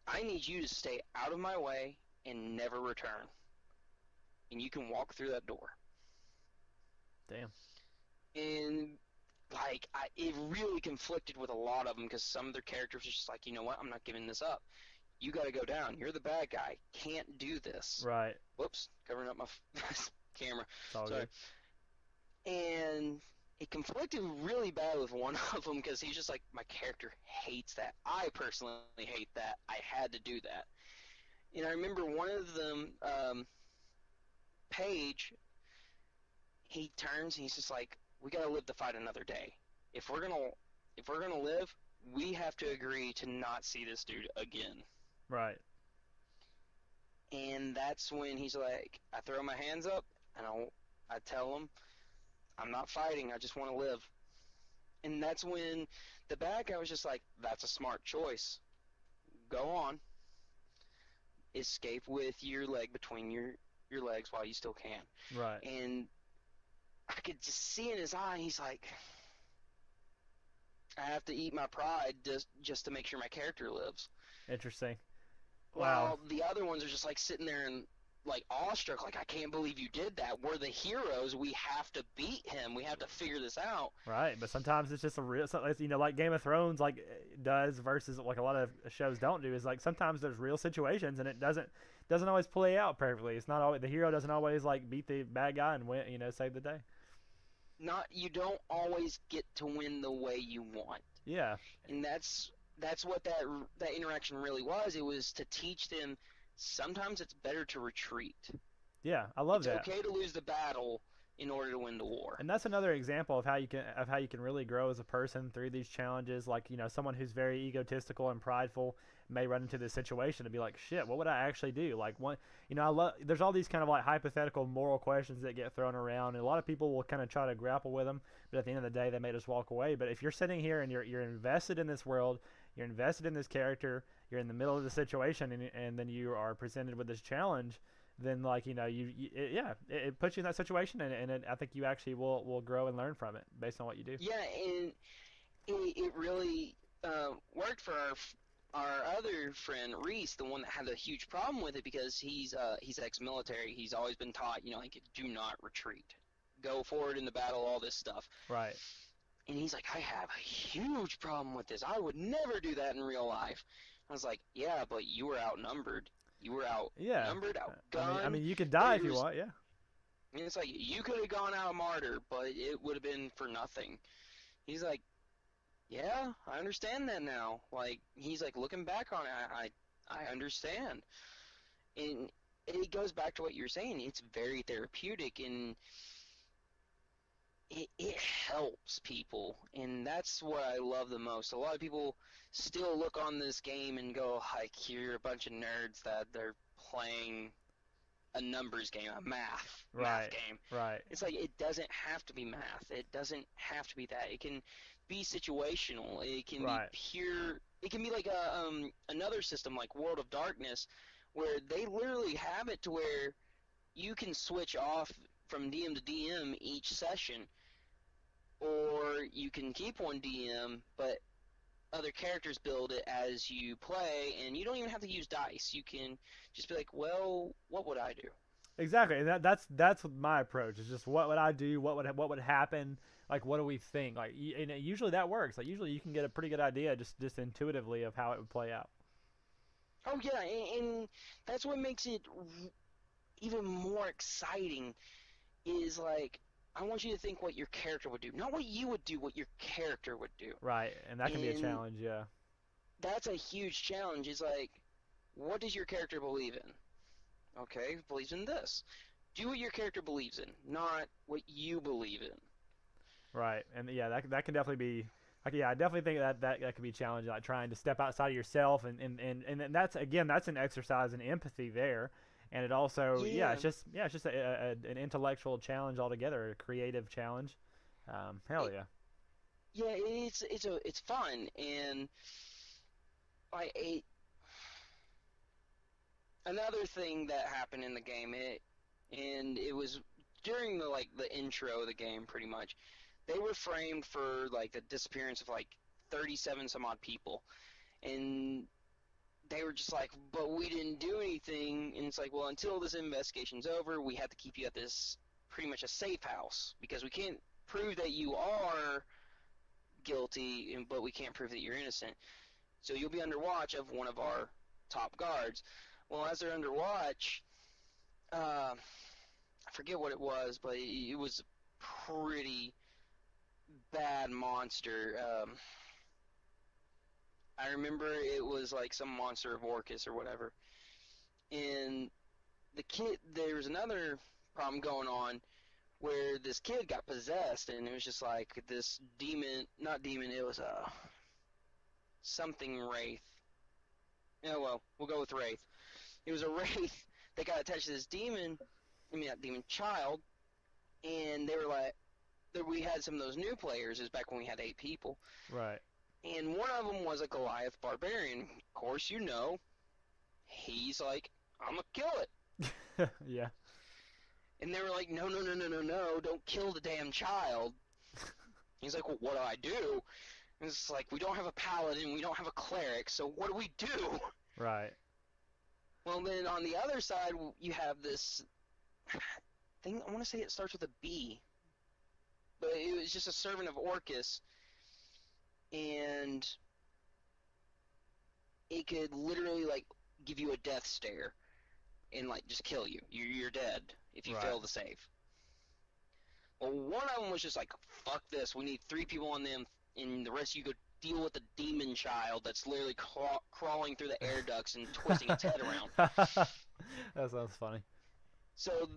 I need you to stay out of my way and never return. And you can walk through that door. Damn. And like, it really conflicted with a lot of them, because some of their characters are just like, you know what? I'm not giving this up. You got to go down. You're the bad guy. Can't do this. Right. Whoops, covering up my camera. It's all Sorry. good. And it conflicted really bad with one of them, because he's just like, my character hates that. I personally hate that. I had to do that. And I remember one of them, Paige, he turns and he's just like, we gotta live to fight another day. If we're gonna live, we have to agree to not see this dude again. Right. And that's when he's like, I throw my hands up and I tell him, I'm not fighting, I just want to live. And that's when the bad guy was just like, that's a smart choice. Go on. Escape with your leg between your legs while you still can. Right. And I could just see in his eye, he's like, I have to eat my pride just to make sure my character lives. Interesting. While Wow. the other ones are just like sitting there and like awestruck, like I can't believe you did that. We're the heroes. We have to beat him. We have to figure this out. Right, but sometimes it's just a real, like Game of Thrones like does versus like a lot of shows don't do is like sometimes there's real situations and it doesn't always play out perfectly. It's not always the hero doesn't always like beat the bad guy and win, save the day. You don't always get to win the way you want. Yeah. And that's what that interaction really was. It was to teach them sometimes it's better to retreat. Yeah, I love that. It's okay to lose the battle in order to win the war. And that's another example of how you can really grow as a person through these challenges. Like, someone who's very egotistical and prideful may run into this situation and be like, shit, what would I actually do? Like, there's all these kind of like hypothetical moral questions that get thrown around, and a lot of people will kind of try to grapple with them, but at the end of the day, they may just walk away. But if you're sitting here and you're invested in this world, you're invested in this character, you're in the middle of the situation, and then you are presented with this challenge, then like it puts you in that situation, and I think you actually will grow and learn from it based on what you do. Yeah, and it really worked for our other friend Reese, the one that had a huge problem with it because he's ex-military. He's always been taught, like do not retreat, go forward in the battle, all this stuff. Right. And he's like, I have a huge problem with this. I would never do that in real life. I was like, yeah, but you were outnumbered. You were outnumbered, outgunned. I mean, you could die if you want, yeah. And it's like, you could have gone out a martyr, but it would have been for nothing. He's like, yeah, I understand that now. Like, he's like, looking back on it, I understand. And it goes back to what you're saying. It's very therapeutic, and it helps people, and that's what I love the most. A lot of people still look on this game and go, like, you're a bunch of nerds that they're playing a numbers game, a math game. Right. It's like, it doesn't have to be math. It doesn't have to be that. It can be situational. It can be pure. It can be like another system like World of Darkness, where they literally have it to where you can switch off from DM to DM each session, or you can keep one DM, but other characters build it as you play, and you don't even have to use dice. You can just be like, well, what would I do? Exactly. That's my approach. It's just what would I do? What would happen? Like, what do we think? Like, and usually that works. Like, usually you can get a pretty good idea just intuitively of how it would play out. Oh yeah, and that's what makes it even more exciting. Is like, I want you to think what your character would do, not what you would do, what your character would do. Right, and that can be a challenge, yeah. That's a huge challenge. Is like, what does your character believe in? Okay, believes in this. Do what your character believes in, not what you believe in. Right, and yeah, that can definitely be. Like, yeah, I definitely think that could be challenging, like trying to step outside of yourself, and that's an exercise in empathy there. And it also, it's just an intellectual challenge altogether, a creative challenge. Hell yeah. Yeah, it's fun, and another thing that happened in the game, and it was during the intro of the game, pretty much. They were framed for like the disappearance of like 37 some odd people, and they were just like, but we didn't do anything. And it's like, well, until this investigation's over, we have to keep you at this pretty much a safe house, because we can't prove that you are guilty, but we can't prove that you're innocent. So you'll be under watch of one of our top guards. Well, as they're under watch, I forget what it was, but it was a pretty bad monster. I remember it was like some monster of Orcus or whatever. And there was another problem going on where this kid got possessed, and it was just like this demon, not demon, it was something wraith. Yeah, well, we'll go with wraith. It was a wraith that got attached to this demon, that demon child, and they were like, we had some of those new players. It was back when we had 8 people. Right. And one of them was a Goliath barbarian. Of course, he's like, I'm gonna kill it. Yeah. And they were like, no, don't kill the damn child. He's like, well, what do I do? And it's like, we don't have a paladin, we don't have a cleric, so what do we do? Right. Well, then on the other side, you have this thing. I want to say it starts with a B, but it was just a servant of Orcus, and it could literally like give you a death stare and like just kill you. You're dead if you Right. fail to save. Well, one of them was just like, fuck this. We need 3 people on them, and the rest of you go deal with the demon child that's literally crawling through the air ducts and twisting its head around. That sounds funny. So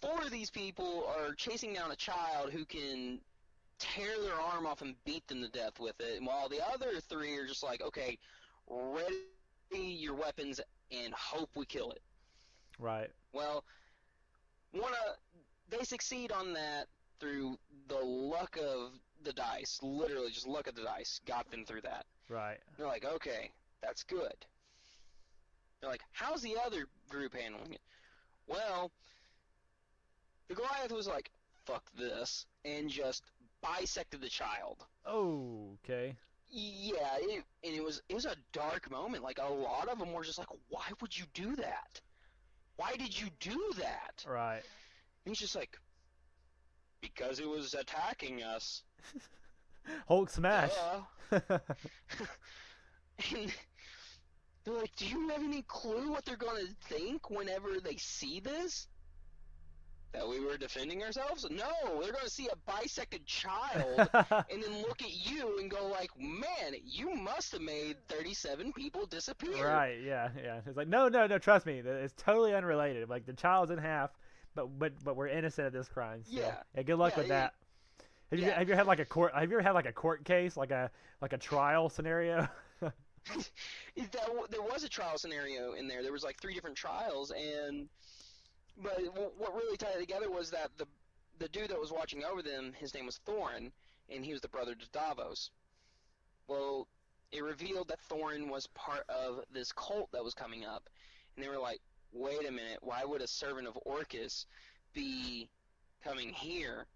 4 of these people are chasing down a child who can tear their arm off and beat them to death with it, while the other 3 are just like, okay, ready your weapons and hope we kill it. Right. Well, they succeed on that through the luck of the dice. Literally, just luck of the dice got them through that. Right. They're like, okay, that's good. They're like, how's the other group handling it? Well, the Goliath was like, fuck this, and just bisected the child. Oh, okay. Yeah, and it was a dark moment. Like, a lot of them were just like, why would you do that? Why did you do that? Right. And he's just like, because it was attacking us. Hulk smash. And they're like, do you have any clue what they're going to think whenever they see this? That we were defending ourselves? No, they're going to see a bisected child and then look at you and go like, man, you must have made 37 people disappear. Right, yeah. It's like, no, trust me. It's totally unrelated. Like, the child's in half, but we're innocent of this crime. So, Yeah. Good luck with that. Have you ever had like a court case, like a trial scenario? There was a trial scenario in there. There was like 3 different trials, but what really tied it together was that the dude that was watching over them, his name was Thorin, and he was the brother to Davos. Well, it revealed that Thorin was part of this cult that was coming up, and they were like, wait a minute, why would a servant of Orcus be coming here?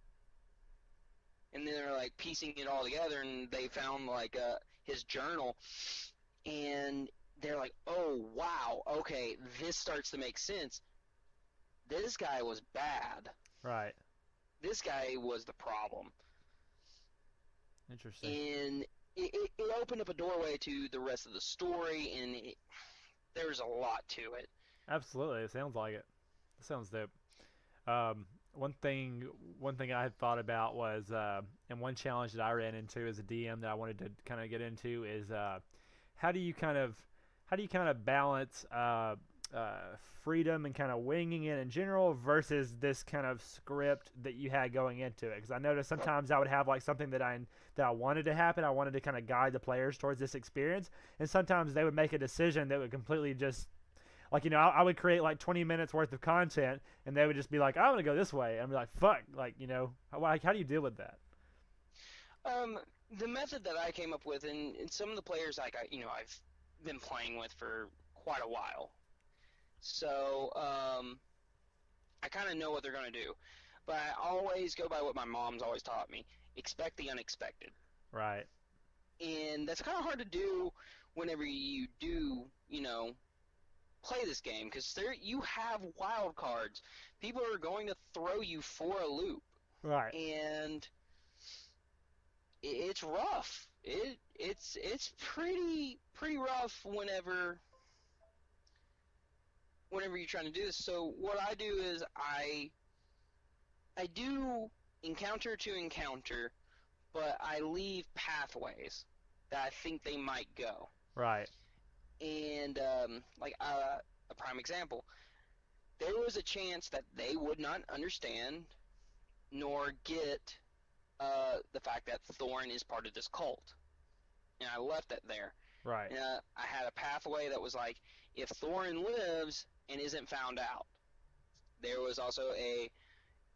And then they're like piecing it all together, and they found like his journal, and they're like, oh wow, okay, this starts to make sense. This guy was bad. Right. This guy was the problem. Interesting. And it opened up a doorway to the rest of the story, and there's a lot to it. Absolutely, it sounds like it. It sounds dope. One thing I had thought about was, and one challenge that I ran into as a DM that I wanted to kind of get into is, how do you kind of balance freedom and kind of winging it in general versus this kind of script that you had going into it? Because I noticed sometimes I would have like something that I wanted to happen. I wanted to kind of guide the players towards this experience, and sometimes they would make a decision that would completely just, like, I would create like 20 minutes worth of content, and they would just be like, I'm gonna go this way. And I'd be like, fuck, like, how do you deal with that? The method that I came up with, and some of the players I've been playing with for quite a while, so I kind of know what they're gonna do. But I always go by what my mom's always taught me: expect the unexpected. Right. And that's kind of hard to do whenever you do, play this game, because you have wild cards. People are going to throw you for a loop. Right. And it's rough. It's pretty rough whenever you're trying to do this. So what I do is I do encounter to encounter, but I leave pathways that I think they might go. Right. And a prime example, there was a chance that they would not understand nor get the fact that Thorin is part of this cult, and I left it there. Right. And I had a pathway that was like, if Thorin lives and isn't found out. There was also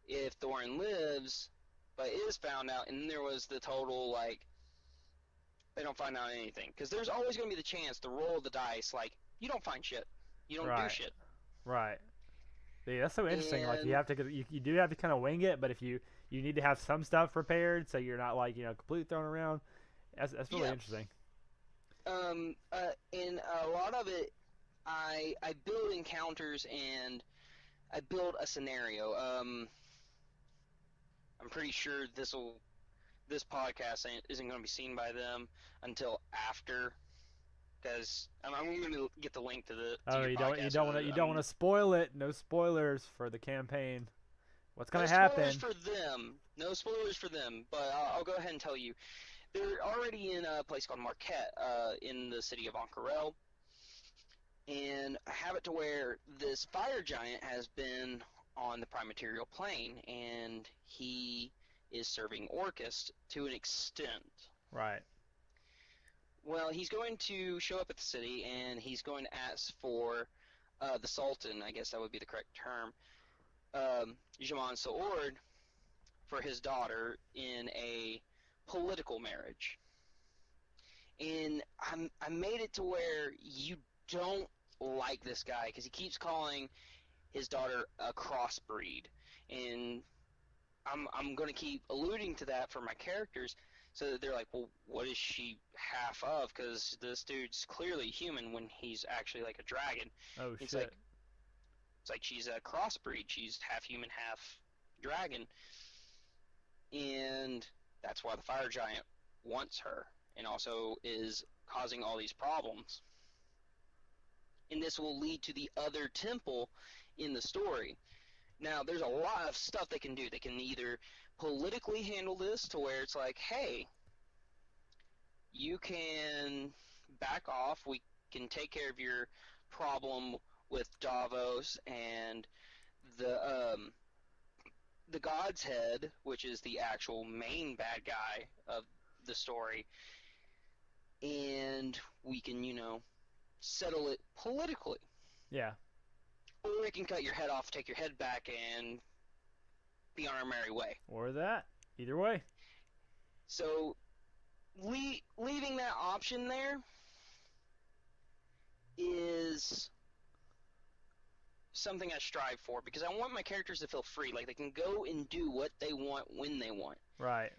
if Thorin lives but is found out, and then there was the total like, they don't find out anything, because there's always going to be the chance to roll the dice, like, you don't find shit, you don't do shit. Right. Yeah, that's so interesting. And like, you do have to kind of wing it, but if you need to have some stuff prepared, so you're not like completely thrown around. That's really interesting. And a lot of it, I build encounters and I build a scenario. I'm pretty sure this podcast isn't going to be seen by them until after, because I'm going to get the link to Oh, your you podcast. don't want to spoil it. No spoilers for the campaign. What's No gonna spoilers happen? for them. No spoilers for them. But I'll go ahead and tell you, they're already in a place called Marquette, in the city of Ankara, and I have it to where this fire giant has been on the prime material plane, and he is serving Orcus to an extent. Right. Well, he's going to show up at the city, and he's going to ask for the Sultan, I guess that would be the correct term, Jaman Saord, for his daughter in a political marriage. And I made it to where you don't like this guy because he keeps calling his daughter a crossbreed, and I'm going to keep alluding to that for my characters, so that they're like, well, what is she half of? Because this dude's clearly human when he's actually like a dragon. Oh It's shit. like she's a crossbreed. She's half human, half dragon, and that's why the fire giant wants her, and also is causing all these problems. And this will lead to the other temple in the story. Now, there's a lot of stuff they can do. They can either politically handle this to where it's like, hey, you can back off. We can take care of your problem with Davos and the the God's Head, which is the actual main bad guy of the story, and we can, settle it politically. Yeah. Or we can cut your head off, take your head back, and be on our merry way. Or that. Either way. So, leaving that option there is something I strive for, because I want my characters to feel free. Like, they can go and do what they want when they want. Right.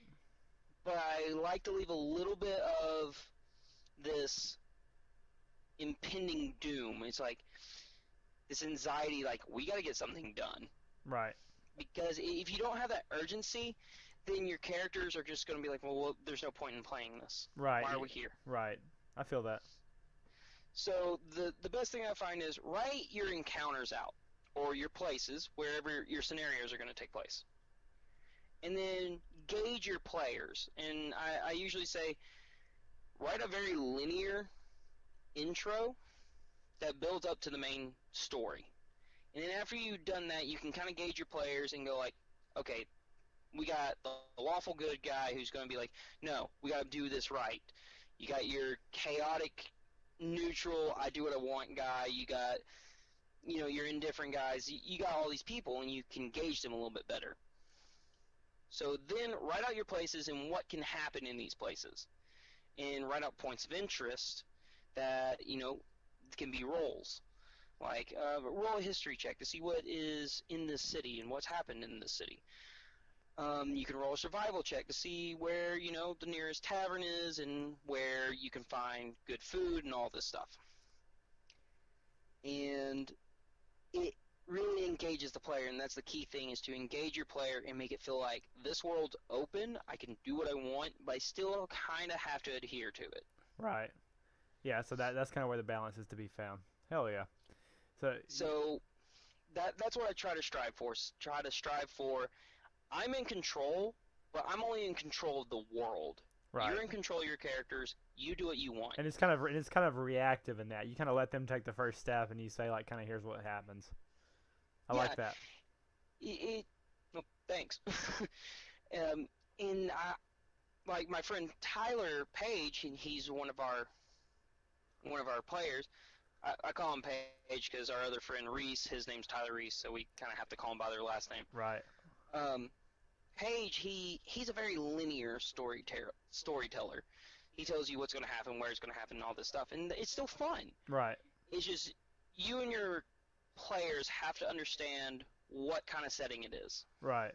But I like to leave a little bit of this impending doom. It's like this anxiety, like, we got to get something done. Right. Because if you don't have that urgency, then your characters are just going to be like, well, there's no point in playing this. Right. Why are we here? Right. I feel that. So the best thing I find is write your encounters out, or your places, wherever your scenarios are going to take place. And then gauge your players. And I usually say, write a very linear intro that builds up to the main story. And then after you've done that, you can kind of gauge your players and go like, okay, we got the lawful good guy who's going to be like, no, we got to do this right. You got your chaotic, neutral, I do what I want guy. You got, your indifferent guys. You got all these people, and you can gauge them a little bit better. So then write out your places and what can happen in these places. And write out points of interest that, can be roles. Like, roll a history check to see what is in this city and what's happened in this city. You can roll a survival check to see where, the nearest tavern is and where you can find good food and all this stuff. And it really engages the player, and that's the key thing, is to engage your player and make it feel like this world's open, I can do what I want, but I still kind of have to adhere to it. Right. Yeah, so that's kind of where the balance is to be found. Hell yeah. So that's what I try to strive for. I'm in control, but I'm only in control of the world. Right. You're in control of your characters. You do what you want. And it's kind of reactive in that. You kind of let them take the first step, and you say like, kind of, here's what happens. I like that. Well, thanks. Like my friend Tyler Page, and he's one of our players. I call him Page because our other friend Reese, his name's Tyler Reese, so we kind of have to call him by their last name. Right. Page, he's a very linear storyteller. He tells you what's going to happen, where it's going to happen, and all this stuff, and it's still fun. Right. It's just you and your players have to understand what kind of setting it is. Right.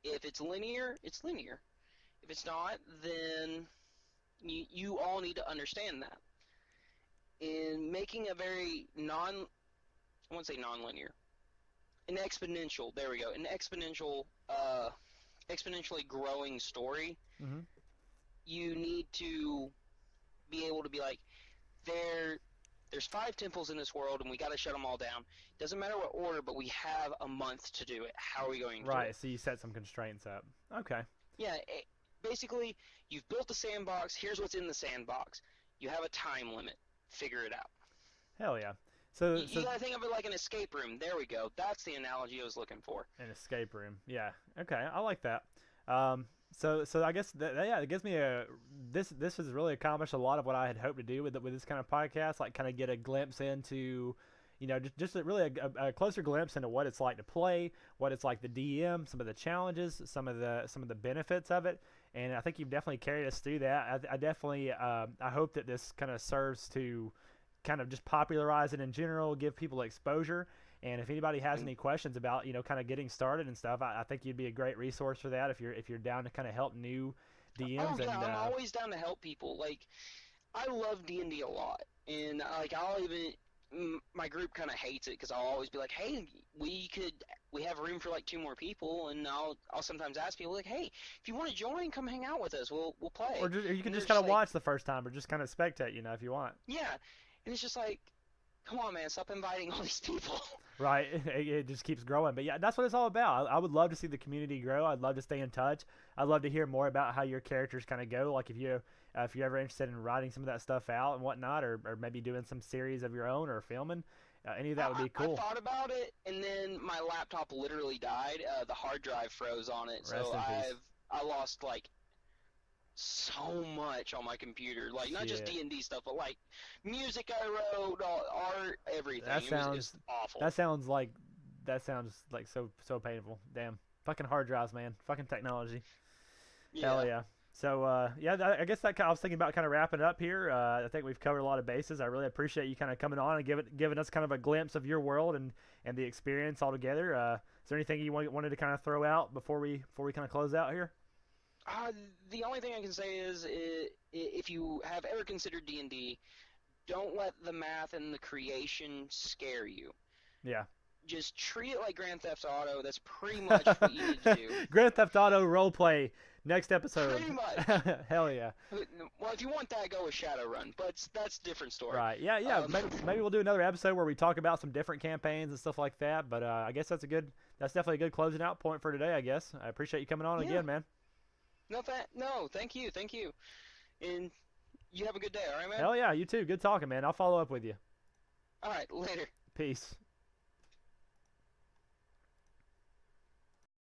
If it's linear, it's linear. If it's not, then you all need to understand that. in making a very I won't say non-linear, an exponential. There we go. An exponential, exponentially growing story. Mm-hmm. You need to be able to be like, there's 5 temples in this world, and we got to shut them all down. Doesn't matter what order, but we have a month to do it. How are we going to do it? Right. So you set some constraints up. Okay. Yeah. Basically, you've built the sandbox. Here's what's in the sandbox. You have a time limit. Figure it out. Hell yeah. So you gotta think of it like an escape room. There we go. That's the analogy I was looking for. An escape room. Yeah. Okay. I like that. So I guess yeah, it gives me this has really accomplished a lot of what I had hoped to do with this kind of podcast. Like, kind of get a glimpse into, just really a closer glimpse into what it's like to play, what it's like the DM, some of the challenges, some of the benefits of it. And I think you've definitely carried us through that. I definitely I hope that this kind of serves to kind of just popularize it in general, give people exposure. And if anybody has any questions about, kind of getting started and stuff, I think you'd be a great resource for that if you're down to kind of help new DMs. Oh yeah, I'm always down to help people. Like, I love D&D a lot, and like my group kind of hates it because I'll always be like, hey, we have room for like 2 more people, and I'll sometimes ask people like, hey, if you want to join, come hang out with us. We'll play. Or you can just kind of watch the first time, or just kind of spectate, if you want. Yeah, and it's just like, come on, man, stop inviting all these people. Right, it just keeps growing. But yeah, that's what it's all about. I would love to see the community grow. I'd love to stay in touch. I'd love to hear more about how your characters kind of go. Like, if you're ever interested in writing some of that stuff out and whatnot, or maybe doing some series of your own or filming, any of that would be cool. I thought about it, and then my laptop literally died. The hard drive froze on it, so I lost like so much on my computer, like not just D&D stuff, but like music I wrote, art, everything. It was awful. That sounds like so painful. Damn, fucking hard drives, man. Fucking technology. Yeah. Hell yeah. So yeah, I guess I was thinking about kind of wrapping it up here. I think we've covered a lot of bases. I really appreciate you kind of coming on and giving us kind of a glimpse of your world and the experience altogether. Is there anything you wanted to kind of throw out before we kind of close out here? The only thing I can say is, if you have ever considered D&D, don't let the math and the creation scare you. Yeah. Just treat it like Grand Theft Auto. That's pretty much what you need to do. Grand Theft Auto roleplay, next episode. Pretty much. Hell yeah. Well, if you want that, go with Shadowrun, but that's a different story. Right. Yeah. Maybe we'll do another episode where we talk about some different campaigns and stuff like that. But I guess that's definitely a good closing out point for today, I guess. I appreciate you coming on again, man. No, thank you. And you have a good day, all right, man? Hell yeah, you too. Good talking, man. I'll follow up with you. All right, later. Peace.